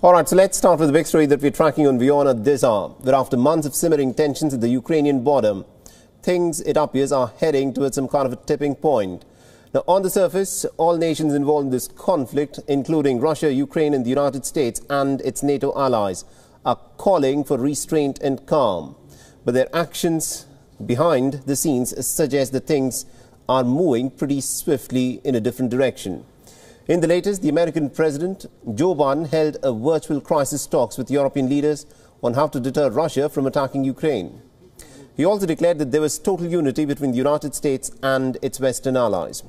All right, so let's start with the big story that we're tracking on WION at this hour. Where after months of simmering tensions at the Ukrainian border, things, it appears, are heading towards some kind of a tipping point. Now, on the surface, all nations involved in this conflict, including Russia, Ukraine and the United States and its NATO allies, are calling for restraint and calm. But their actions behind the scenes suggest that things are moving pretty swiftly in a different direction. In the latest, the American President Joe Biden held a virtual crisis talks with European leaders on how to deter Russia from attacking Ukraine. He also declared that there was total unity between the United States and its Western allies.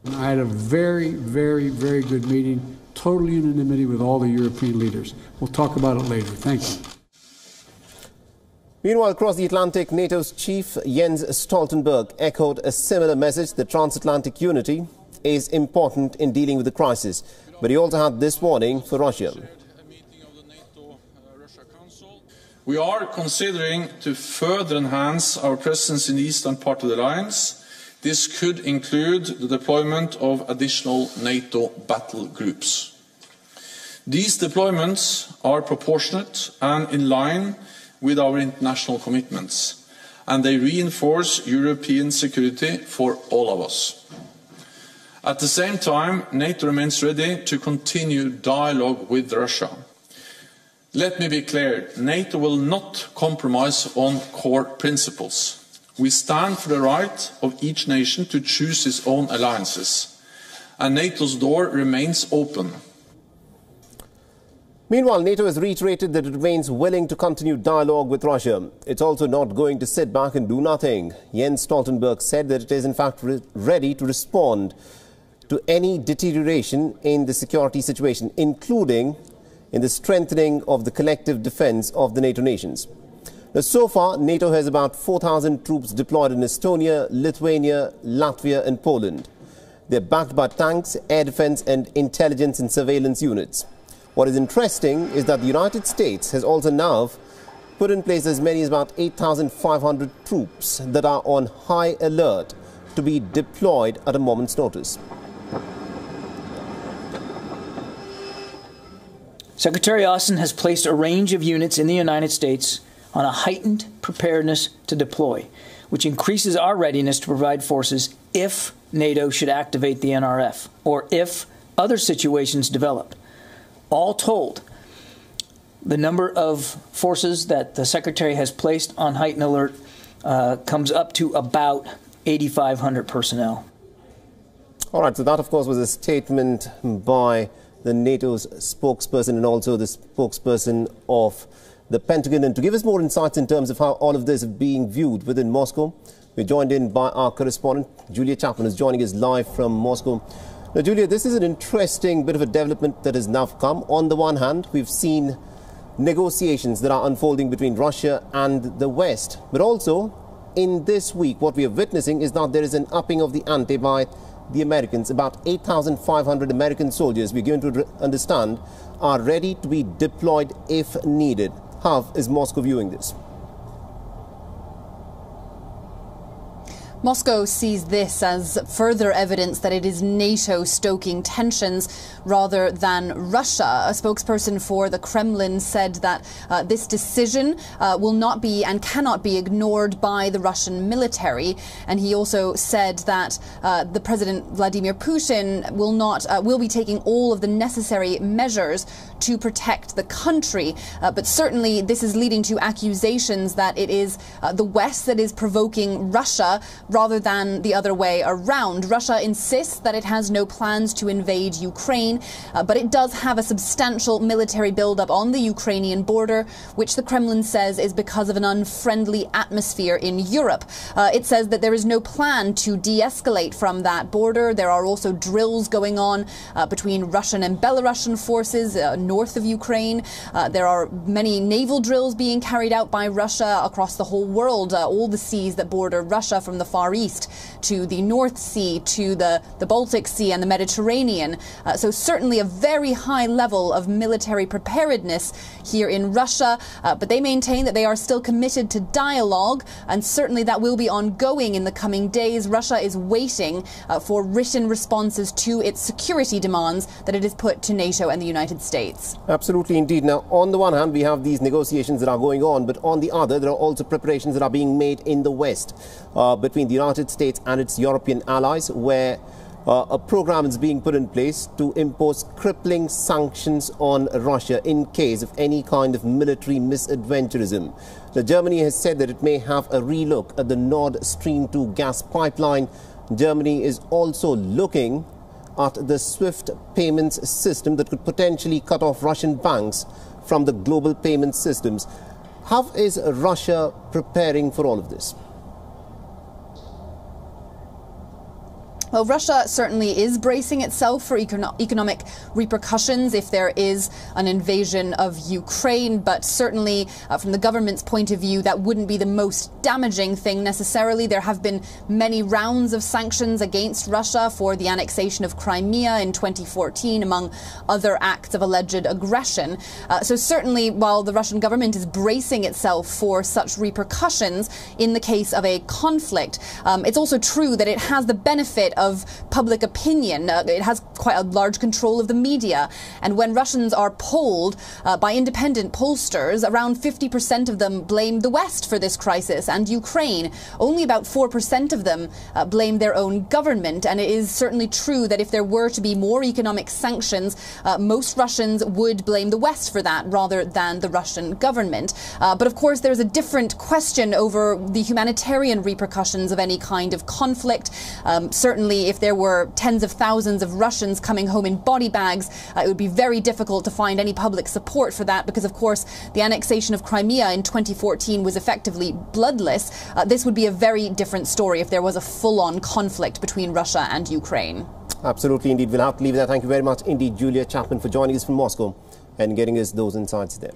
I had a very good meeting, total unanimity with all the European leaders. We'll talk about it later. Thank you. Meanwhile, across the Atlantic, NATO's chief Jens Stoltenberg echoed a similar message that transatlantic unity is important in dealing with the crisis. But he also had this warning for Russia. We are considering to further enhance our presence in the eastern part of the alliance. This could include the deployment of additional NATO battle groups. These deployments are proportionate and in line with our international commitments, and they reinforce European security for all of us. At the same time, NATO remains ready to continue dialogue with Russia. Let me be clear, NATO will not compromise on core principles. We stand for the right of each nation to choose its own alliances, and NATO's door remains open. Meanwhile, NATO has reiterated that it remains willing to continue dialogue with Russia. It's also not going to sit back and do nothing. Jens Stoltenberg said that it is in fact ready to respond to any deterioration in the security situation, including in the strengthening of the collective defense of the NATO nations. Now, so far, NATO has about 4,000 troops deployed in Estonia, Lithuania, Latvia and Poland. They're backed by tanks, air defense and intelligence and surveillance units. What is interesting is that the United States has also now put in place as many as about 8,500 troops that are on high alert to be deployed at a moment's notice. Secretary Austin has placed a range of units in the United States on a heightened preparedness to deploy, which increases our readiness to provide forces if NATO should activate the NRF or if other situations develop. All told, the number of forces that the Secretary has placed on heightened alert comes up to about 8,500 personnel. All right, so that, of course, was a statement by the NATO's spokesperson and also the spokesperson of the Pentagon. And to give us more insights in terms of how all of this is being viewed within Moscow, we're joined in by our correspondent, Julia Chapman, who's joining us live from Moscow. Now, Julia, this is an interesting bit of a development that has now come. On the one hand, we've seen negotiations that are unfolding between Russia and the West. But also, in this week, what we are witnessing is that there is an upping of the ante by the Americans. About 8,500 American soldiers, we're going to understand, are ready to be deployed if needed. How is Moscow viewing this? Moscow sees this as further evidence that it is NATO stoking tensions rather than Russia. A spokesperson for the Kremlin said that this decision will not be and cannot be ignored by the Russian military. And he also said that the President Vladimir Putin will be taking all of the necessary measures to protect the country. But certainly this is leading to accusations that it is the West that is provoking Russia rather than the other way around. Russia insists that it has no plans to invade Ukraine, but it does have a substantial military buildup on the Ukrainian border, which the Kremlin says is because of an unfriendly atmosphere in Europe. It says that there is no plan to de-escalate from that border. There are also drills going on between Russian and Belarusian forces north of Ukraine. There are many naval drills being carried out by Russia across the whole world, all the seas that border Russia from the Far Far East to the North Sea to the Baltic Sea and the Mediterranean. So certainly a very high level of military preparedness here in Russia, but they maintain that they are still committed to dialogue, and certainly that will be ongoing in the coming days. Russia is waiting for written responses to its security demands that it has put to NATO and the United States. Absolutely indeed. Now, on the one hand, we have these negotiations that are going on, but on the other, there are also preparations that are being made in the West between the United States and its European allies, where a program is being put in place to impose crippling sanctions on Russia in case of any kind of military misadventurism. Now, Germany has said that it may have a relook at the Nord Stream 2 gas pipeline. Germany is also looking at the SWIFT payments system that could potentially cut off Russian banks from the global payment systems. How is Russia preparing for all of this? Well, Russia certainly is bracing itself for economic repercussions if there is an invasion of Ukraine, but certainly from the government's point of view, that wouldn't be the most damaging thing necessarily. There have been many rounds of sanctions against Russia for the annexation of Crimea in 2014, among other acts of alleged aggression. So certainly, while the Russian government is bracing itself for such repercussions in the case of a conflict, it's also true that it has the benefit of public opinion. It has quite a large control of the media. And when Russians are polled by independent pollsters, around 50% of them blame the West for this crisis and Ukraine. Only about 4% of them blame their own government. And it is certainly true that if there were to be more economic sanctions, most Russians would blame the West for that rather than the Russian government. But of course, there's a different question over the humanitarian repercussions of any kind of conflict. Certainly, if there were tens of thousands of Russians coming home in body bags, it would be very difficult to find any public support for that because, of course, the annexation of Crimea in 2014 was effectively bloodless. This would be a very different story if there was a full-on conflict between Russia and Ukraine. Absolutely indeed. We'll have to leave there. Thank you very much indeed, Julia Chapman, for joining us from Moscow and getting us those insights there.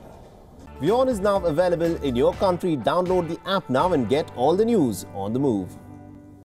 WION is now available in your country. Download the app now and get all the news on the move.